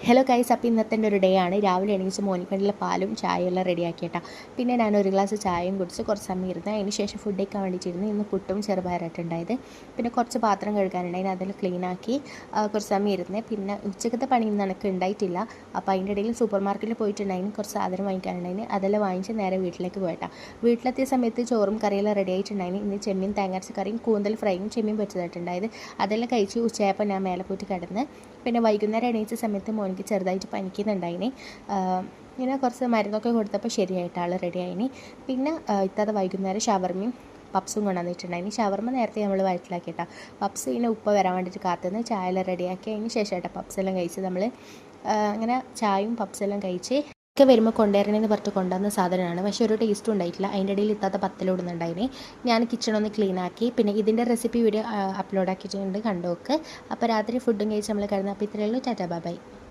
Hello guys, അപ്പോൾ ഇന്നത്തെ ഒരു ഡേ ആണ്. രാവിലെ എണീച്ച് മോനിക്ക് വേണ്ടിയുള്ള പാലും ചായയെല്ലാം റെഡിയാക്കിയിട്ടാ. പിന്നെ ഞാൻ ഒരു ഗ്ലാസ് ചായയും കുടിച്ച് കുറച്ച് സമയം ഇരുന്ന് അതിന് ശേഷം ഫുഡ് കഴിക്കാൻ വേണ്ടിയിട്ടിരുന്നു. ഇന്ന് പുട്ടും ചെറുപയറായിട്ടുണ്ടായത്. പിന്നെ കുറച്ച് പാത്രം കഴുകാനുണ്ടായിരുന്നു, അതെല്ലാം ക്ലീനാക്കി കുറച്ച് സമയം ഇരുന്ന്. പിന്നെ ഉച്ചക്കത്തെ പണിയൊന്നും എനിക്ക് ഉണ്ടായിട്ടില്ല. അപ്പോൾ അതിൻ്റെ ഇടയിൽ സൂപ്പർ മാർക്കറ്റിൽ പോയിട്ടുണ്ടായിരുന്നു, കുറച്ച് സാധനം വാങ്ങിക്കാനുണ്ടായിരുന്നു. അതെല്ലാം വാങ്ങിച്ച് നേരെ വീട്ടിലേക്ക് പോയിട്ടാ. വീട്ടിലെത്തിയ സമയത്ത് ചോറും കറിയെല്ലാം റെഡി ആയിട്ടുണ്ടായിരുന്നു. ഇന്ന് ചെമ്മീൻ തേങ്ങാരച്ച കറിയും കൂന്തൽ ഫ്രൈയും ചെമ്മീൻ പൊരിച്ചതായിട്ടുണ്ടായത്. അതെല്ലാം കഴിച്ച് ഉച്ചയായപ്പോൾ ഞാൻ മേലെ പോയിട്ട് കിടന്ന്. പിന്നെ വൈകുന്നേരം എണീച്ച സമയത്ത് മോനിക്ക് ചെറുതായിട്ട് പനിക്കുന്നുണ്ടായിന്. ഇങ്ങനെ കുറച്ച് മരുന്നൊക്കെ കൊടുത്തപ്പോൾ ശരിയായിട്ട് ആൾ റെഡി ആയിന്. പിന്നെ ഇത്താതെ വൈകുന്നേരം ഷവർമയും പപ്സും കൊണ്ടുവന്നിട്ടുണ്ടായിന്. ഷവർമ നേരത്തെ നമ്മൾ വയറ്റിലാക്കിയിട്ടാണ്. പപ്സ് ഇങ്ങനെ ഉപ്പ വരാൻ വേണ്ടിയിട്ട് കാത്തുനിന്ന് ചായയെല്ലാം റെഡിയാക്കി അതിന് ശേഷമായിട്ടാണ് പപ്സെല്ലാം കഴിച്ച് നമ്മൾ അങ്ങനെ ചായയും പപ്സെല്ലാം കഴിച്ച് ഒക്കെ വരുമ്പോൾ കൊണ്ടുവരണമെന്ന് പറഞ്ഞിട്ട് കൊണ്ടുവന്ന സാധനമാണ്. പക്ഷേ ഒരു ടേസ്റ്റും ഉണ്ടായിട്ടില്ല. അതിൻ്റെ ഇടയിൽ ഇത്താത്ത പത്തലിടുന്നുണ്ടായിന്. ഞാൻ കിച്ചണൊന്ന് ക്ലീൻ ആക്കി. പിന്നെ ഇതിൻ്റെ റെസിപ്പി വീഡിയോ അപ്ലോഡ് ആക്കിയിട്ടുണ്ട്, കണ്ടു നോക്ക്. അപ്പോൾ രാത്രി ഫുഡും കഴിച്ച് നമ്മൾ കിടന്ന്. അപ്പോൾ ഇത്രയേ ഉള്ളൂ. Tata bye bye.